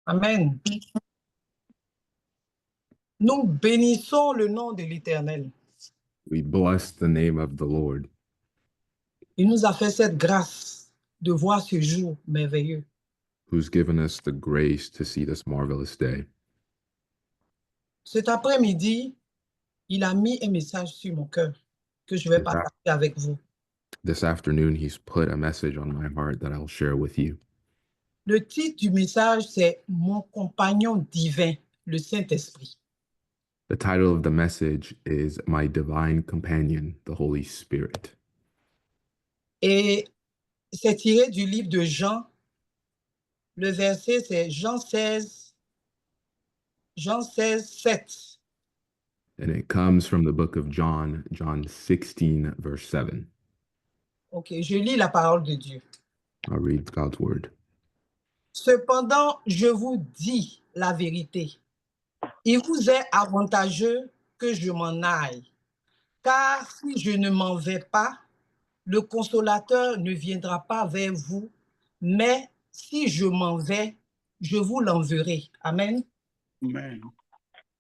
Amen. Nous bénissons le nom de l'Éternel. We bless the name of the Lord. Il nous a fait cette grâce de voir ce jour merveilleux. Who's given us the grace to see this marvelous day. Cet après-midi, il a mis un message sur mon cœur que je vais partager avec vous. This afternoon, he's put a message on my heart that I'll share with you. Le titre du message, c'est « Mon compagnon divin, le Saint-Esprit ». The title of the message is My Divine Companion, the Holy Spirit. Et c'est tiré du livre de Jean. Le verset, c'est Jean 16, 7. And it comes from the book of John, John 16, verse 7. Ok, je lis la parole de Dieu. I'll read God's word. Cependant, je vous dis la vérité. Il vous est avantageux que je m'en aille, car si je ne m'en vais pas, le consolateur ne viendra pas vers vous, mais si je m'en vais, je vous l'enverrai. Amen. Amen.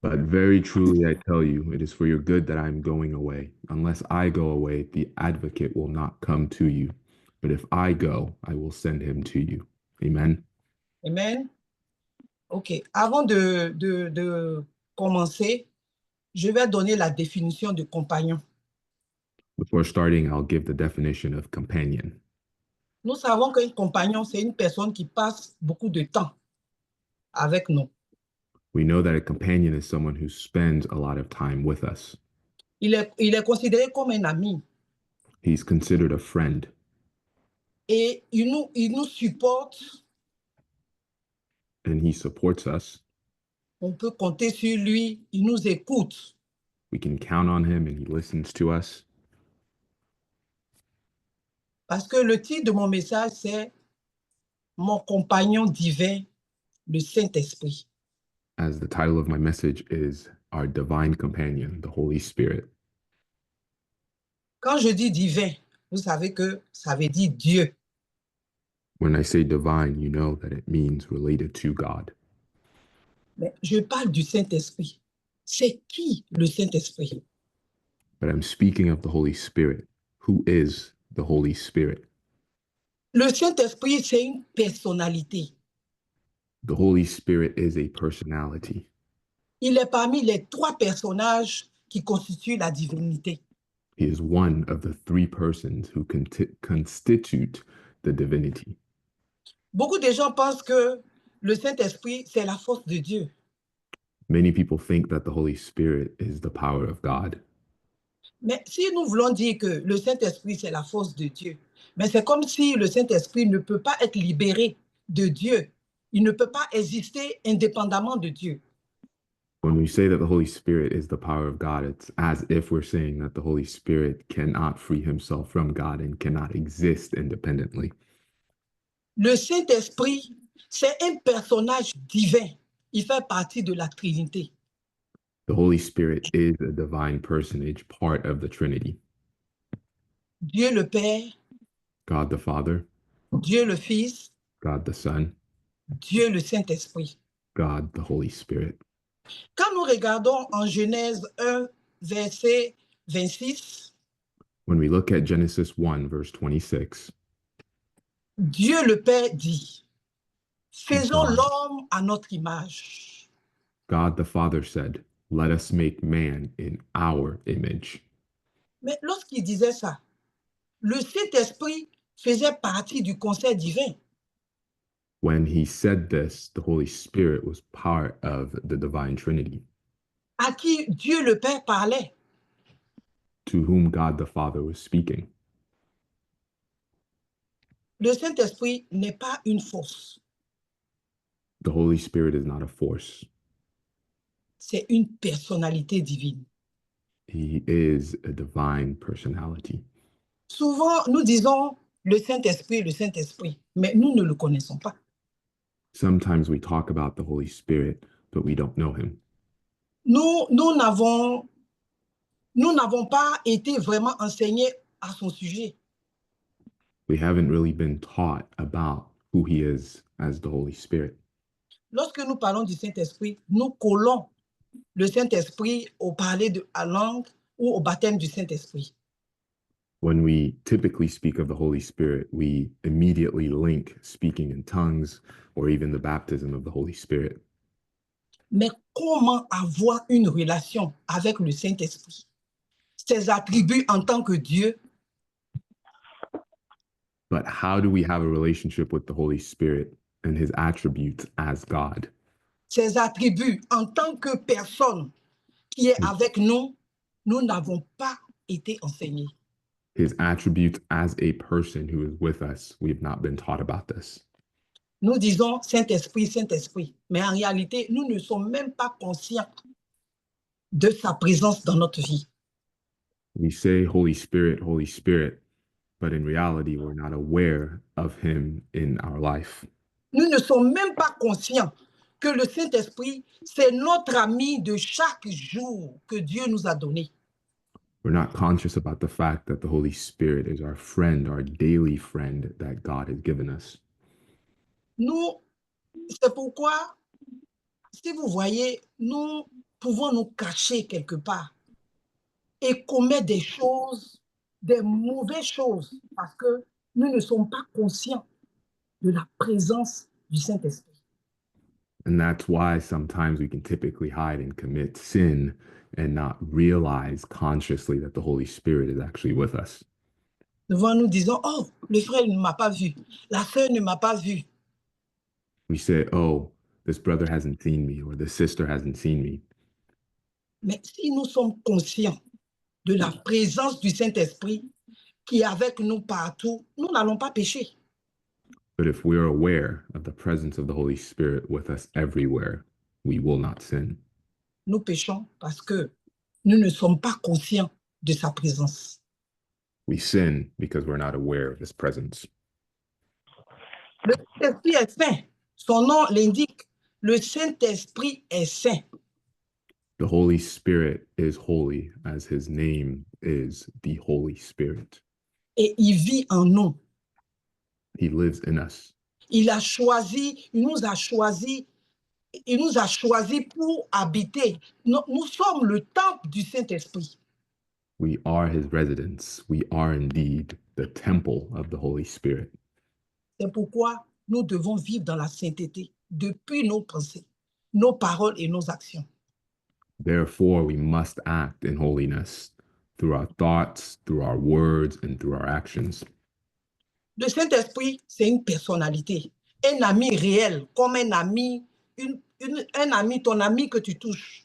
But very truly I tell you, it is for your good that I am going away. Unless I go away, the advocate will not come to you. But if I go, I will send him to you. Amen. Amen. OK. Avant de commencer, je vais donner la définition de compagnon. Before starting, I'll give the definition of companion. Nous savons qu'un compagnon, c'est une personne qui passe beaucoup de temps avec nous. We know that a companion is someone who spends a lot of time with us. Il est considéré comme un ami. He's considered a friend. Et il nous supporte. And he supports us. On peut compter sur lui. Il nous écoute. We can count on him and he listens to us. Parce que le titre de mon message, c'est Mon compagnon divin, le Saint-Esprit. As the title of my message is Our Divine Companion, the Holy Spirit. Quand je dis divin, vous savez que ça veut dire Dieu. When I say divine, you know that it means related to God. Mais je parle du Saint-Esprit. C'est qui le Saint-Esprit? But I'm speaking of the Holy Spirit. Who is the Holy Spirit? Le Saint-Esprit, c'est une personnalité. The Holy Spirit is a personality. Il est parmi les 3 personnages qui constituent la divinité. He is one of the 3 persons who constitute the divinity. Beaucoup de gens pensent que le Saint-Esprit, c'est la force de Dieu. Many people think that the Holy Spirit is the power of God. Mais si nous voulons dire que le Saint-Esprit, c'est la force de Dieu, mais c'est comme si le Saint-Esprit ne peut pas être libéré de Dieu. Il ne peut pas exister indépendamment de Dieu. When we say that the Holy Spirit is the power of God, it's as if we're saying that the Holy Spirit cannot free himself from God and cannot exist independently. Le Saint-Esprit, c'est un personnage divin. Il fait partie de la Trinité. The Holy Spirit is a divine personage, part of the Trinity. Dieu le Père, God the Father, Dieu le Fils, God the Son, Dieu le Saint-Esprit. God the Holy Spirit. Quand nous regardons en Genèse 1, verset 26, When we look at Genesis 1, verse 26, Dieu le Père dit, faisons l'homme à notre image. God the Father said, let us make man in our image. Mais lorsqu'il disait ça, le Saint-Esprit faisait partie du conseil divin. When he said this, the Holy Spirit was part of the divine Trinity. À qui Dieu le Père parlait. To whom God the Father was speaking. Le Saint-Esprit n'est pas une force. The Holy Spirit is not a force. C'est une personnalité divine. He is a divine personality. Souvent, nous disons le Saint-Esprit, mais nous ne le connaissons pas. Sometimes we talk about the Holy Spirit, but we don't know him. Nous n'avons pas été vraiment enseignés à son sujet. We haven't really been taught about who he is as the Holy Spirit. lorsque nous parlons du Saint-Esprit, nous collons le Saint-Esprit au parler à langue ou au baptême du Saint-Esprit. When we typically speak of the Holy Spirit, we immediately link speaking in tongues or even the baptism of the Holy Spirit. Mais comment avoir une relation avec le Saint-Esprit? Ses attributs en tant que Dieu, But how do we have a relationship with the Holy Spirit and his attributes as God? ses attributs en tant que personne qui est avec nous, nous n'avons pas été enseignés. His attributes as a person who is with us. We have not been taught about this. Nous disons Saint-Esprit, Saint-Esprit, mais en réalité, nous ne sommes même pas conscients de sa présence dans notre vie. We say Holy Spirit, but in reality, we're not aware of him in our life. Nous ne sommes même pas conscients que le Saint-Esprit, c'est notre ami de chaque jour que Dieu nous a donné. We're not conscious about the fact that the Holy Spirit is our friend, our daily friend that God has given us. Nous, c'est pourquoi, si vous voyez, nous pouvons nous cacher quelque part et commettre des choses, des mauvaises choses, parce que nous ne sommes pas conscients de la présence du Saint-Esprit. And that's why sometimes we can typically hide and commit sin and not realize consciously that the Holy Spirit is actually with us. Devant nous disons, oh, le frère ne m'a pas vu, la sœur ne m'a pas vu. We say, oh, this brother hasn't seen me or this sister hasn't seen me. Mais si nous sommes conscients de la présence du Saint-Esprit qui est avec nous partout, nous n'allons pas pécher. But if we're aware of the presence of the Holy Spirit with us everywhere, we will not sin. Nous péchons parce que nous ne sommes pas conscients de sa présence. We sin because we're not aware of his presence. Le Saint-Esprit est saint. Son nom l'indique. Le Saint-Esprit est saint. The Holy Spirit is holy, as his name is the Holy Spirit. Et il vit en nous. He lives in us. Il nous a choisi pour habiter. Nous sommes le temple du Saint-Esprit. We are his residence. We are indeed the temple of the Holy Spirit. C'est pourquoi nous devons vivre dans la sainteté depuis nos pensées, nos paroles et nos actions. Therefore, we must act in holiness through our thoughts, through our words, and through our actions. Le Saint-Esprit, c'est une personnalité, un ami réel, comme un ami, ton ami que tu touches.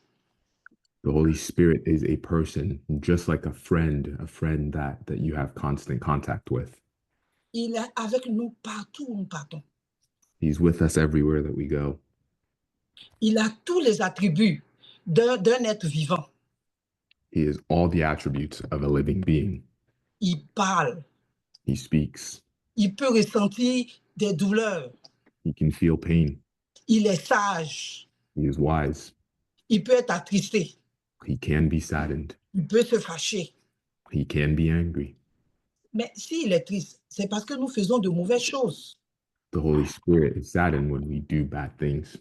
The Holy Spirit is a person, just like a friend that you have constant contact with. Il est avec nous partout où nous partons. He's with us everywhere that we go. Il a tous les attributs d'un être vivant. He has all the attributes of a living being. Il parle. He speaks. Il peut ressentir des douleurs. He can feel pain. Il est sage. He is wise. Il peut être attristé. He can be saddened. Il peut se fâcher. He can be angry. Mais s'il est triste, c'est parce que nous faisons de mauvaises choses. The Holy Spirit is saddened when we do bad things.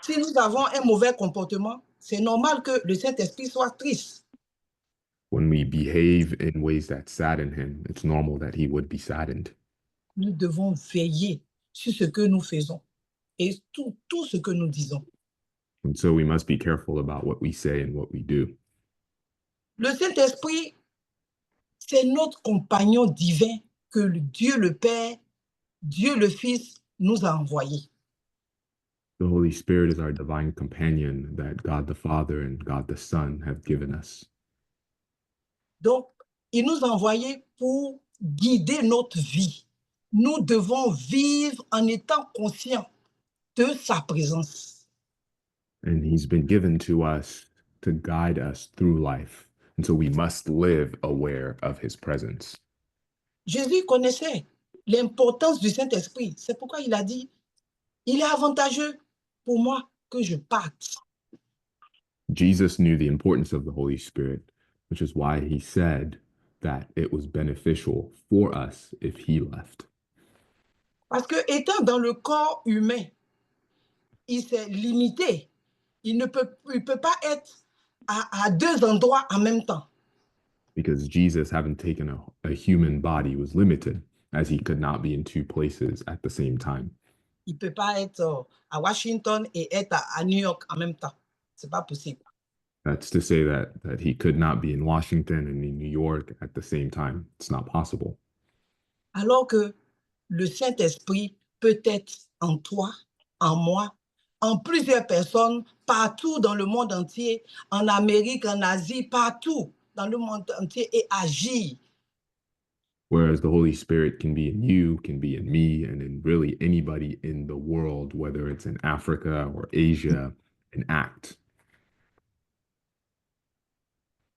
Si nous avons un mauvais comportement, c'est normal que le Saint-Esprit soit triste. When we behave in ways that sadden him, it's normal that he would be saddened. Nous devons veiller sur ce que nous faisons et tout ce que nous disons. And so we must be careful about what we say and what we do. Le Saint-Esprit, c'est notre compagnon divin que Dieu le Père, Dieu le Fils nous a envoyé. The Holy Spirit is our divine companion that God the Father and God the Son have given us. Donc, il nous a envoyés pour guider notre vie. Nous devons vivre en étant conscients de sa présence. And he's been given to us to guide us through life. And so we must live aware of his presence. Jésus connaissait l'importance du Saint-Esprit. C'est pourquoi il a dit, il est avantageux pour moi que je parte. Jesus knew the importance of the Holy Spirit, which is why he said that it was beneficial for us if he left. Parce que étant dans le corps humain, il s'est limité. Il ne peut pas être à deux endroits en même temps. Because Jesus, having taken a human body, was limited, as he could not be in two places at the same time. Il ne peut pas être à Washington et être à New York en même temps. Ce n'est pas possible. That's to say that he could not be in Washington and in New York at the same time. It's not possible. Alors que le Saint-Esprit peut être en toi, en moi, en plusieurs personnes, partout dans le monde entier, en Amérique, en Asie, partout dans le monde entier et agir. Whereas the Holy Spirit can be in you, can be in me, and in really anybody in the world, whether it's in Africa or Asia, and act.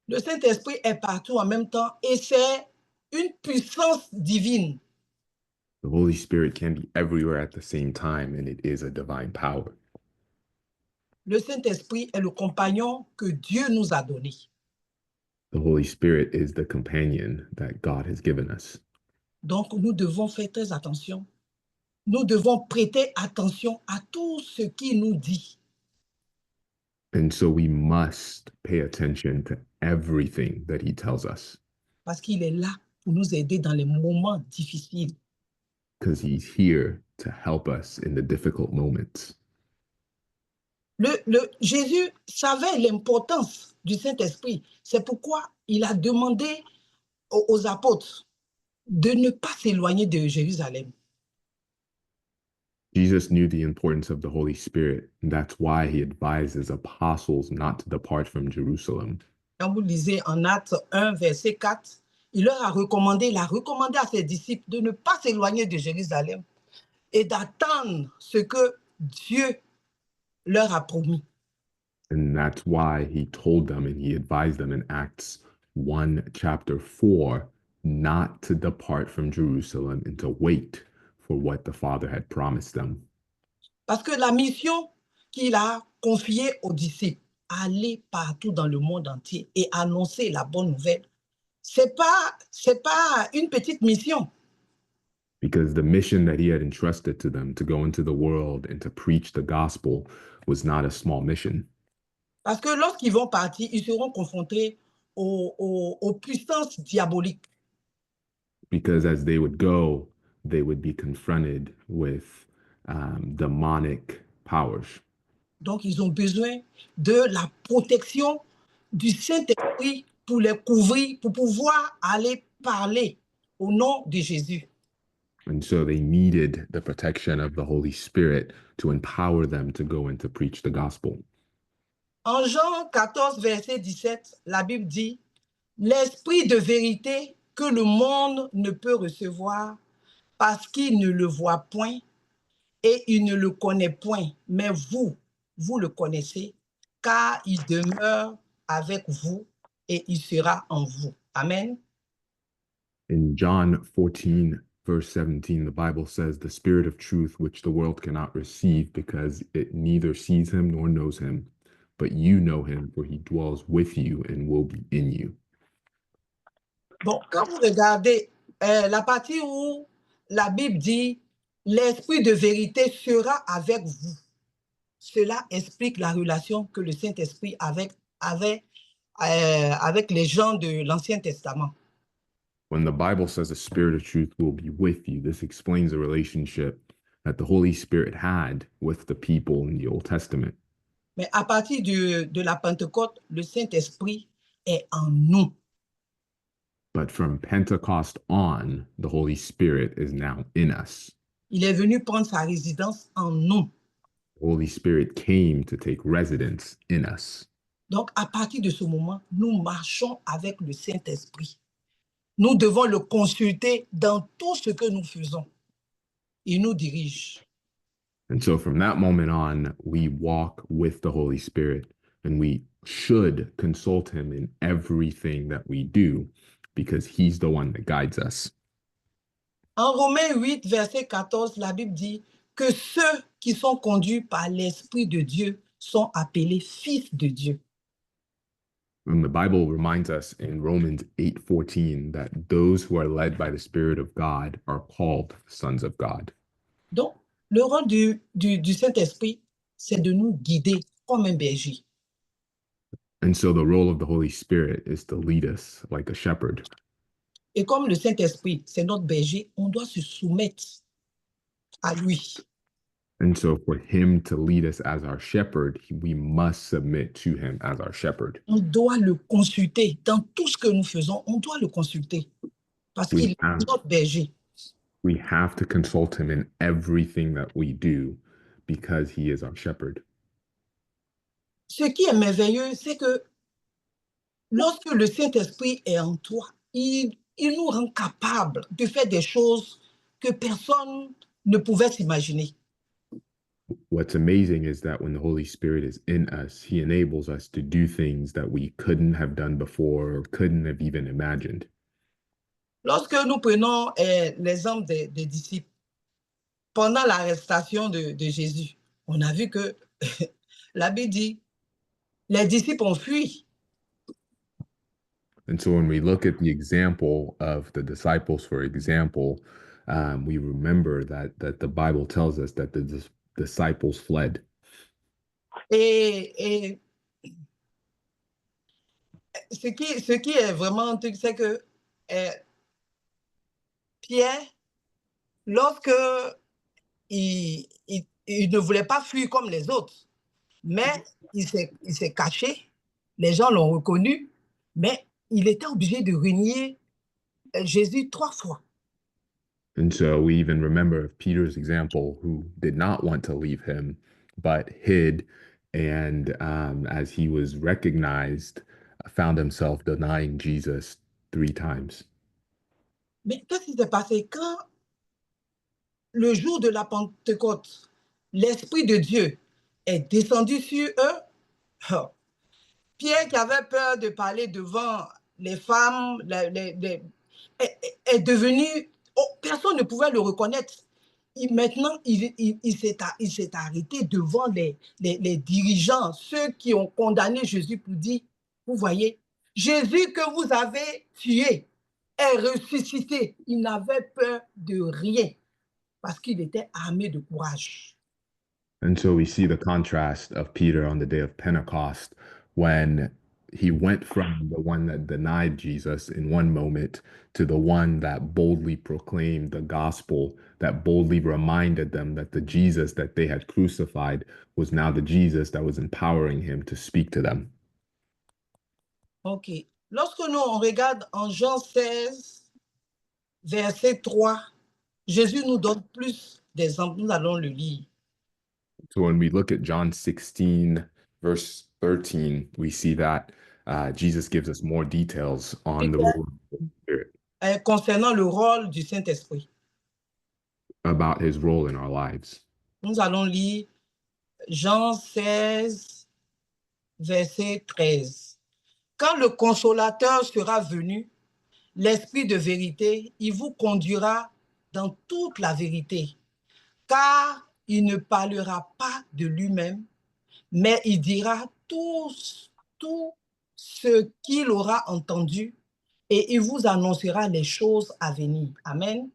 Le Saint-Esprit est partout en même temps et c'est une puissance divine. The Holy Spirit can be everywhere at the same time, and it is a divine power. Le Saint-Esprit est le compagnon que Dieu nous a donné. The Holy Spirit is the companion that God has given us. Donc, nous devons faire très attention. Nous devons prêter attention à tout ce qu'il nous dit. And so we must pay attention to everything that he tells us. Parce qu'il est là pour nous aider dans les moments difficiles. Because he's here to help us in the difficult moments. Jésus savait l'importance du Saint-Esprit. C'est pourquoi il a demandé aux apôtres de ne pas s'éloigner de Jérusalem. Jesus knew the importance of the Holy Spirit, and that's why he advised his apostles not to depart from Jerusalem. Quand vous lisez en Actes 1, verset 4, il a recommandé à ses disciples de ne pas s'éloigner de Jérusalem et d'attendre ce que Dieu leur a promis. And that's why he told them and he advised them in Acts 1, chapter 4, not to depart from Jerusalem and to wait for what the Father had promised them. Parce que la mission qu'il a confiée aux disciples, aller partout dans le monde entier et annoncer la bonne nouvelle, c'est pas une petite mission. Because the mission that he had entrusted to them to go into the world and to preach the gospel was not a small mission. Parce que lorsqu'ils vont partir, ils seront confrontés aux puissances diaboliques. Because as they would go, they would be confronted with demonic powers. Donc, ils ont besoin de la protection du Saint-Esprit pour les couvrir, pour pouvoir aller parler au nom de Jésus. And so they needed the protection of the Holy Spirit to empower them to go and to preach the gospel. En Jean 14, verset 17, la Bible dit, « L'esprit de vérité que le monde ne peut recevoir parce qu'il ne le voit point et il ne le connaît point, mais vous le connaissez, car il demeure avec vous et il sera en vous. » Amen. In John 14, verse 17, the Bible says, the Spirit of truth, which the world cannot receive because it neither sees him nor knows him, but you know him, for he dwells with you and will be in you. Bon, quand vous regardez la partie où la Bible dit « L'esprit de vérité sera avec vous », cela explique la relation que le Saint-Esprit avait avec les gens de l'Ancien Testament. When the Bible says the Spirit of truth will be with you, this explains the relationship that the Holy Spirit had with the people in the Old Testament. Mais à partir de la Pentecôte, le Saint-Esprit est en nous. But from Pentecost on, the Holy Spirit is now in us. Il est venu prendre sa résidence en nous. The Holy Spirit came to take residence in us. Donc, à partir de ce moment, nous marchons avec le Saint-Esprit. Nous devons le consulter dans tout ce que nous faisons. Il nous dirige. And so from that moment on, we walk with the Holy Spirit, and we should consult him in everything that we do because he's the one that guides us. En Romains 8, verset 14, la Bible dit que ceux qui sont conduits par l'Esprit de Dieu sont appelés fils de Dieu. And the Bible reminds us in Romans 8:14 that those who are led by the Spirit of God are called sons of God. Donc, le rôle du Saint-Esprit, c'est de nous guider comme un berger. And so the role of the Holy Spirit is to lead us like a shepherd. Et comme le Saint-Esprit, c'est notre berger, on doit se soumettre à lui. And so for him to lead us as our shepherd, we must submit to him as our shepherd. On doit le consulter. Dans tout ce que nous faisons, on doit le consulter. Parce qu'il est notre berger. We have to consult him in everything that we do because he is our shepherd. Ce qui est merveilleux, c'est que lorsque le Saint-Esprit est en toi, il nous rend capables de faire des choses que personne ne pouvait s'imaginer. What's amazing is that when the Holy Spirit is in us, he enables us to do things that we couldn't have done before or couldn't have even imagined. Lorsque nous prenons l'exemple des disciples, pendant l'arrestation de Jésus, on a vu que la Bible dit, les disciples ont fui. And so when we look at the example of the disciples, for example, we remember that the Bible tells us that the disciples fled. Et ce qui est vraiment un truc, c'est que Pierre, lorsque il ne voulait pas fuir comme les autres, mais il s'est caché, les gens l'ont reconnu, mais il était obligé de renier Jésus 3 fois. And so we even remember of Peter's example, who did not want to leave him, but hid, and as he was recognized, found himself denying Jesus 3 times. Mais qu'est-ce qui s'est passé quand le jour de la Pentecôte, l'Esprit de Dieu est descendu sur eux? Pierre, qui avait peur de parler devant les femmes, est devenu... Oh, personne ne pouvait le reconnaître. Maintenant, il s'est arrêté devant les dirigeants, ceux qui ont condamné Jésus pour dire, vous voyez, Jésus que vous avez tué est ressuscité. Il n'avait peur de rien parce qu'il était armé de courage. And so we see the contrast of Peter on the day of Pentecost when he went from the one that denied Jesus in one moment to the one that boldly proclaimed the gospel, that boldly reminded them that the Jesus that they had crucified was now the Jesus that was empowering him to speak to them. OK. Lorsque nous on regarde en Jean 16, verset 3, Jésus nous donne plus d'exemples. Nous allons le lire. So when we look at John 16, verse 13, we see that Jesus gives us more details on the role of the Spirit. Concernant le rôle du Saint-Esprit. About his role in our lives. Nous allons lire Jean 16, verset 13. Quand le consolateur sera venu, l'Esprit de vérité, il vous conduira dans toute la vérité, car il ne parlera pas de lui-même, mais il dira tout ce qu'il aura entendu et il vous annoncera les choses à venir. Amen.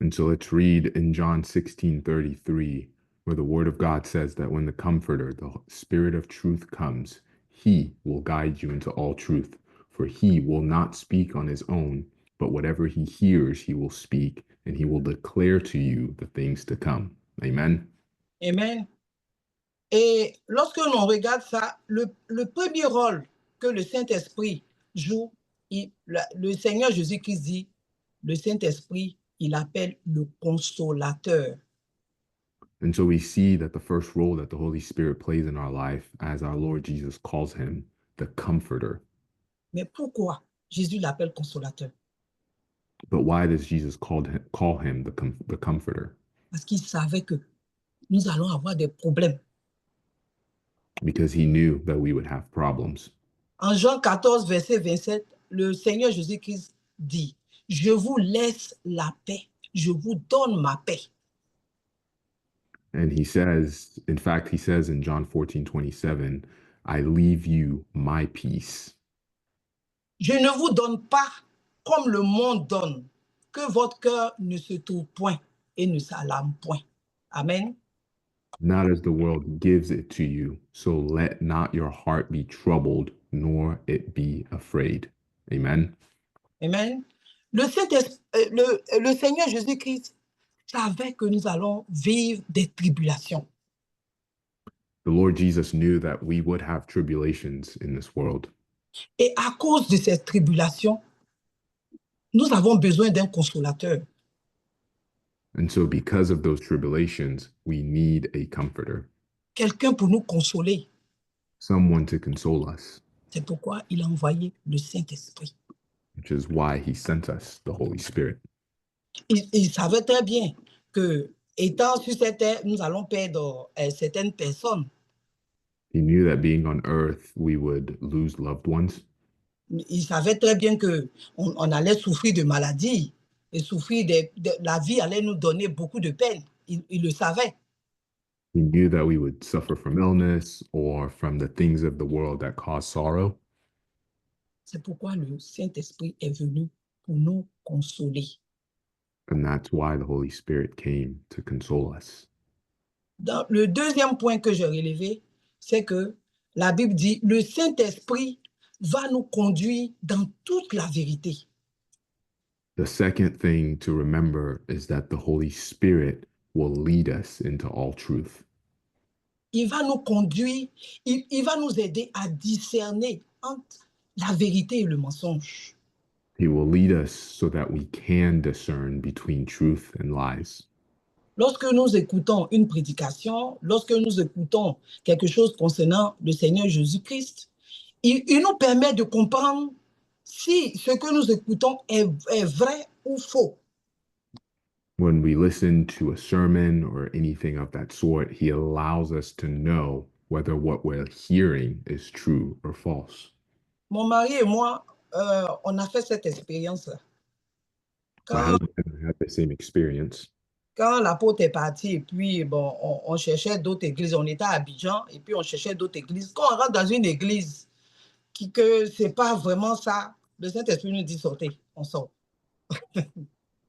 And so let's read in John 16:33, where the word of God says that when the Comforter, the Spirit of truth comes, he will guide you into all truth, for he will not speak on his own, but whatever he hears, he will speak, and he will declare to you the things to come. Amen. Amen. Et lorsque l'on regarde ça, le premier rôle que le Saint-Esprit joue, le Seigneur Jésus-Christ dit, le Saint-Esprit, il appelle le consolateur. And so we see that the first role that the Holy Spirit plays in our life, as our Lord Jesus calls him, the Comforter. Mais pourquoi Jésus l'appelle consolateur? But why does Jesus call him the Comforter? Parce qu'il savait que nous allons avoir des problèmes. Because he knew that we would have problems. En Jean 14, verset 27, le Seigneur Jésus-Christ dit, je vous laisse la paix, je vous donne ma paix. And he says, in fact, he says in John 14:27, I leave you my peace. Je ne vous donne pas comme le monde donne, que votre cœur ne se trouve point et ne s'alarme point. Amen. not as the world gives it to you. So let not your heart be troubled, nor it be afraid. Amen. Amen. Le Seigneur Jésus-Christ savait que nous allons vivre des tribulations. The Lord Jesus knew that we would have tribulations in this world. Et à cause de ces tribulations, nous avons besoin d'un consolateur. And so, because of those tribulations, we need a comforter, Quelqu'un pour nous consoler. someone to console us, C'est pourquoi il a envoyé le Saint-Esprit. which is why he sent us the Holy Spirit. Il savait très bien que, étant sur cette terre, nous allons perdre certaines personnes. He knew that being on earth, we would lose loved ones. Il savait très bien qu'on allait souffrir de maladies et souffrir la vie allait nous donner beaucoup de peine. Il le savait. He knew that we would suffer from illness or from the things of the world that cause sorrow. C'est pourquoi le Saint-Esprit est venu pour nous consoler. And that's why the Holy Spirit came to console us. Dans le deuxième point que j'ai relevé, c'est que la Bible dit le Saint-Esprit va nous conduire dans toute la vérité. The second thing to remember is that the Holy Spirit will lead us into all truth. Il va nous conduire, il va nous aider à discerner entre la vérité et le mensonge. He will lead us so that we can discern between truth and lies. Lorsque nous écoutons une prédication, lorsque nous écoutons quelque chose concernant le Seigneur Jésus-Christ, il nous permet de comprendre si ce que nous écoutons est vrai ou faux. When we listen to a sermon or anything of that sort, he allows us to know whether what we're hearing is true or false. Mon mari et moi, on a fait cette expérience-là. My Quand, husband and I had the same experience. quand l'apôtre est parti, et puis bon, on cherchait d'autres églises, on était à Abidjan, et puis on cherchait d'autres églises. Quand on rentre dans une église que ce n'est pas vraiment ça, le Saint-Esprit nous dit sortez, on sort.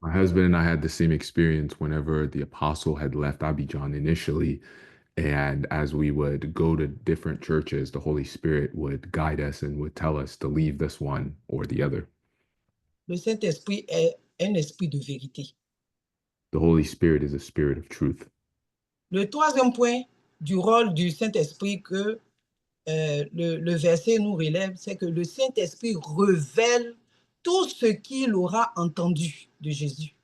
My husband and I had the same experience whenever the apostle had left Abidjan initially. And as we would go to different churches, the Holy Spirit would guide us and would tell us to leave this one or the other. Le Saint-Esprit est un esprit de vérité. The Holy Spirit is a spirit of truth. Le troisième point du rôle du Saint-Esprit que le verset nous relève, c'est que le Saint-Esprit révèle tout ce qu'il aura entendu de Jésus.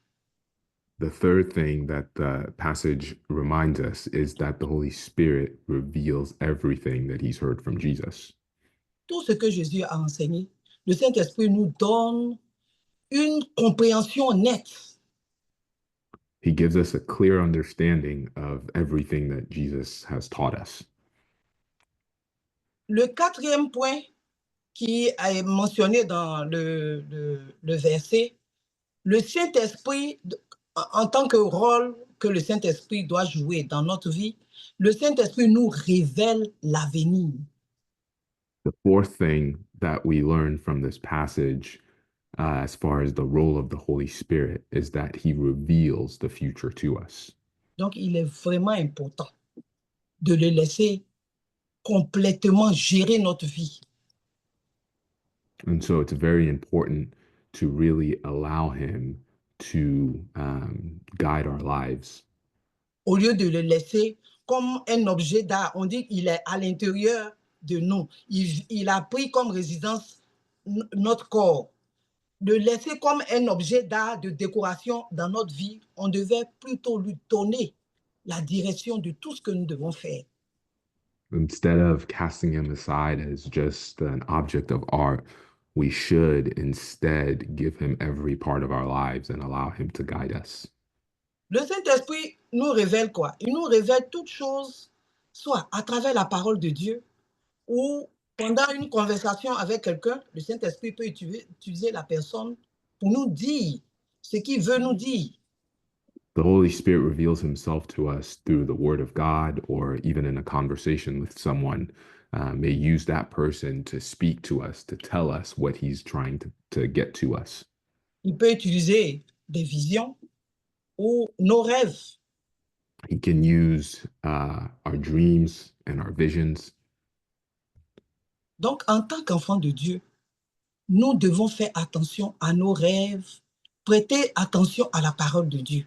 The third thing that the passage reminds us is that the Holy Spirit reveals everything that he's heard from Jesus. Tout ce que Jésus a enseigné, le Saint-Esprit nous donne une compréhension nette. He gives us a clear understanding of everything that Jesus has taught us. Le quatrième point qui est mentionné dans le verset, le Saint-Esprit, en tant que rôle que le Saint-Esprit doit jouer dans notre vie, le Saint-Esprit nous révèle l'avenir. The fourth thing that we learn from this passage, as far as the role of the Holy Spirit, is that he reveals the future to us. Donc, il est vraiment important de le laisser complètement gérer notre vie. And so it's very important to really allow him to guide our lives. Au lieu de le laisser comme un objet d'art, on dit qu'il est à l'intérieur de nous. Il a pris comme résidence notre corps. De laisser comme un objet d'art, de décoration dans notre vie, on devait plutôt lui donner la direction de tout ce que nous devons faire. Instead of casting him aside as just an object of art, we should instead give him every part of our lives and allow him to guide us. Le Saint-Esprit nous révèle quoi? Il nous révèle toutes choses, soit à travers la parole de Dieu ou pendant une conversation avec quelqu'un, le Saint-Esprit peut utiliser la personne pour nous dire ce qu'il veut nous dire. The Holy Spirit reveals himself to us through the Word of God, or even in a conversation with someone, may use that person to speak to us, to tell us what he's trying to get to us. Il peut utiliser des visions ou nos rêves. He can use our dreams and our visions. Donc, en tant qu'enfant de Dieu, nous devons faire attention à nos rêves, prêter attention à la parole de Dieu.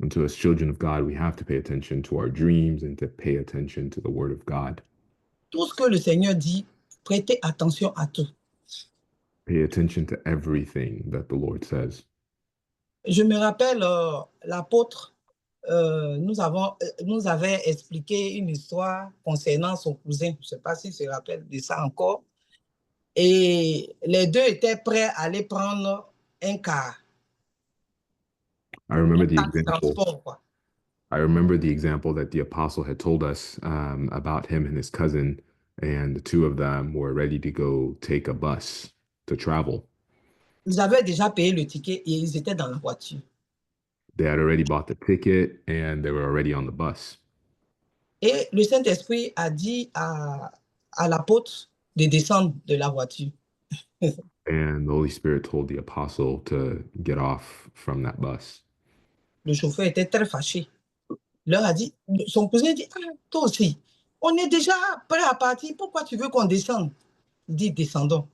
And so, as children of God, we have to pay attention to our dreams and to pay attention to the Word of God. Tout ce que le Seigneur dit, prêtez attention à tout. Pay attention to everything that the Lord says. Je me rappelle, l'apôtre nous avait expliqué une histoire concernant son cousin. Je ne sais pas s'il se rappelle de ça encore. Et les deux étaient prêts à aller prendre un car. I remember the Un car de example. transport, quoi. I remember the example that the apostle had told us about him and his cousin, and the two of them were ready to go take a bus to travel. Ils avaient déjà payé le ticket et ils étaient dans la voiture. They had already bought the ticket and they were already on the bus. Et le Saint-Esprit a dit à l'apôtre de descendre de la voiture. And the Holy Spirit told the apostle to get off from that bus. Le chauffeur était très fâché. Il leur a dit, son cousin dit, ah, toi aussi, on est déjà prêt à partir, pourquoi tu veux qu'on descende? Il dit, descendons.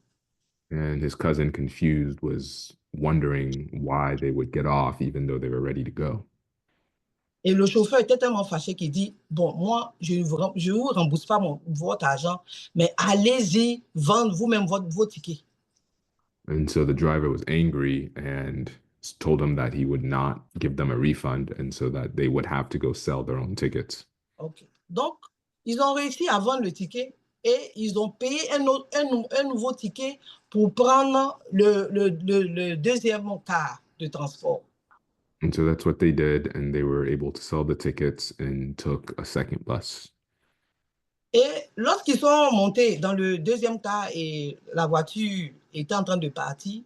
And his cousin, confused, was wondering why they would get off even though they were ready to go. Et le chauffeur était tellement fâché qu'il dit, bon, moi, je ne vous rembourse pas votre argent, mais allez-y, vendre vous-même vos tickets. And so the driver was angry and told him that he would not give them a refund, and so that they would have to go sell their own tickets. Okay. Donc, ils ont réussi à vendre le ticket et ils ont payé un nouveau ticket pour prendre le deuxième car de transport. And so that's what they did, and they were able to sell the tickets and took a second bus. Et lorsqu'ils sont montés dans le deuxième car et la voiture était en train de partir,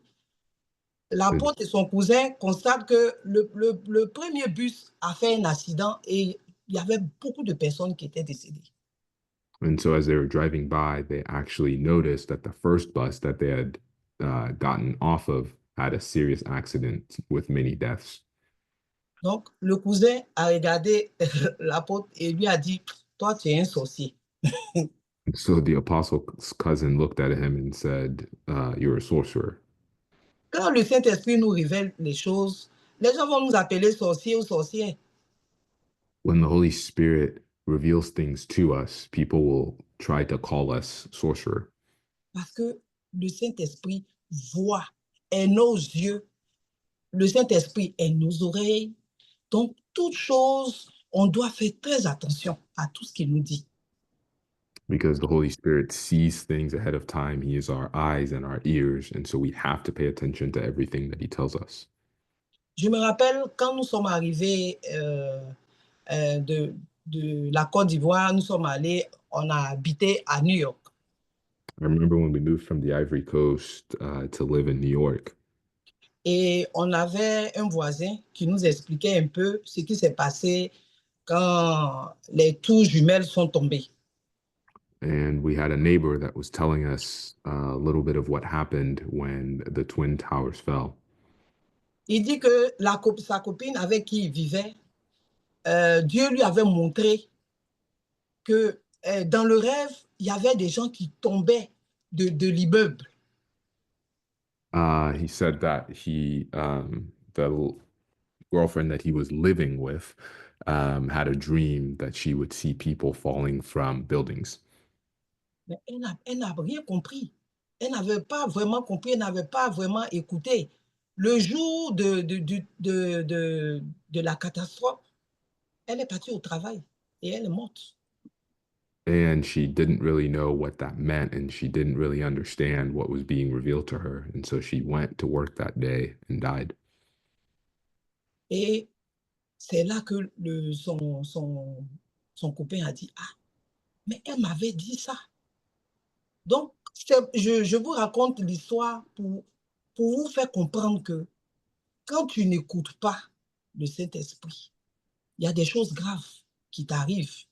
l'apôtre et son cousin constatent que le premier bus a fait un accident et il y avait beaucoup de personnes qui étaient décédées. And so as they were driving by, they actually noticed that the first bus that they had gotten off of had a serious accident with many deaths. Donc, le cousin a regardé l'apôtre et lui a dit, toi, tu es un sorcier. So the apostle's cousin looked at him and said, you're a sorcerer. Quand le Saint-Esprit nous révèle les choses, les gens vont nous appeler sorciers ou sorcières. When the Holy Spirit reveals things to us, people will try to call us sorcerer. Parce que le Saint-Esprit voit, est nos yeux, le Saint-Esprit est nos oreilles. Donc, toute chose, on doit faire très attention à tout ce qu'il nous dit. Because the Holy Spirit sees things ahead of time. He is our eyes and our ears. And so we have to pay attention to everything that he tells us. Je me rappelle quand nous sommes arrivés de la Côte d'Ivoire, nous sommes allés, on a habité à New York. I remember when we moved from the Ivory Coast to live in New York. Et on avait un voisin qui nous expliquait un peu ce qui s'est passé quand les tours jumelles sont tombées. And we had a neighbor that was telling us a little bit of what happened when the Twin Towers fell. Il dit que sa copine avec qui il vivait, Dieu lui avait montré que dans le rêve, il y avait des gens qui tombaient de l'immeuble. He said that the girlfriend that he was living with had a dream that she would see people falling from buildings. Mais elle n'a rien compris. Elle n'avait pas vraiment compris, elle n'avait pas vraiment écouté. Le jour de la catastrophe, elle est partie au travail et elle est morte. And she didn't really know what that meant, and she didn't really understand what was being revealed to her. And so she went to work that day and died. Et c'est là que son copain a dit, ah, mais elle m'avait dit ça. Donc, je vous raconte l'histoire pour vous faire comprendre que quand tu n'écoutes pas le Saint-Esprit, il y a des choses graves qui t'arrivent.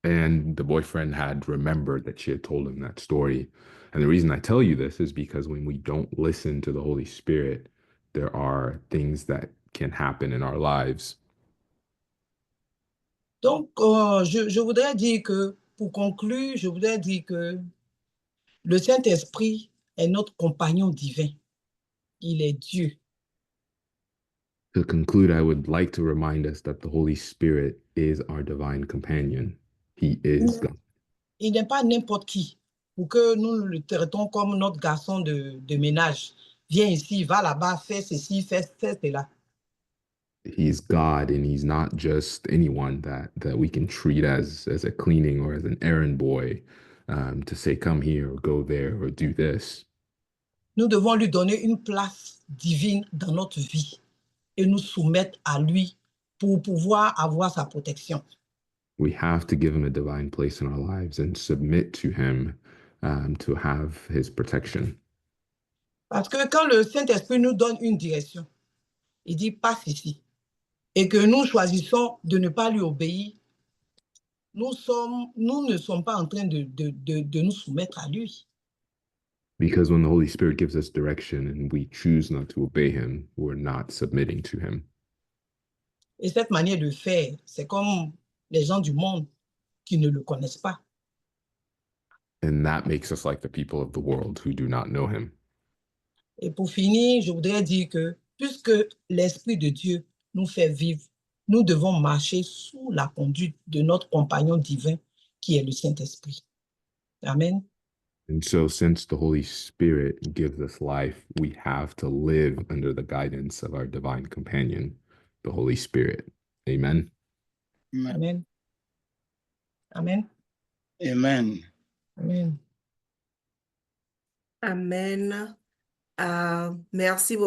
And the boyfriend had remembered that she had told him that story. And the reason I tell you this is because when we don't listen to the Holy Spirit, there are things that can happen in our lives. Donc, je voudrais dire que, pour conclure, je voudrais dire que le Saint-Esprit est notre compagnon divin. Il est Dieu. To conclude, I would like to remind us that the Holy Spirit is our divine companion. He is God. Il n'est pas n'importe qui pour que nous le traitons comme notre garçon de ménage. Viens ici, va là-bas, fais ceci, fais cela. He's God, and he's not just anyone that we can treat as a cleaning or as an errand boy, to say come here or go there or do this. Nous devons lui donner une place divine dans notre vie et nous soumettre à lui pour pouvoir avoir sa protection. We have to give him a divine place in our lives and submit to him, to have his protection. Parce que quand le Saint-Esprit nous donne une direction, il dit passe ici, et que nous choisissons de ne pas lui obéir, nous ne sommes pas en train de nous soumettre à lui. Because when the Holy Spirit gives us direction and we choose not to obey him, we're not submitting to him. Et cette manière de faire, c'est comme les gens du monde qui ne le connaissent pas. And that makes us like the people of the world who do not know him. Et pour finir, je voudrais dire que puisque l'Esprit de Dieu nous fait vivre, nous devons marcher sous la conduite de notre compagnon divin qui est le Saint-Esprit. Amen. And so, since the Holy Spirit gives us life, we have to live under the guidance of our divine companion, the Holy Spirit. Amen. Amen. Amen. Amen. Amen. Amen. Merci beaucoup.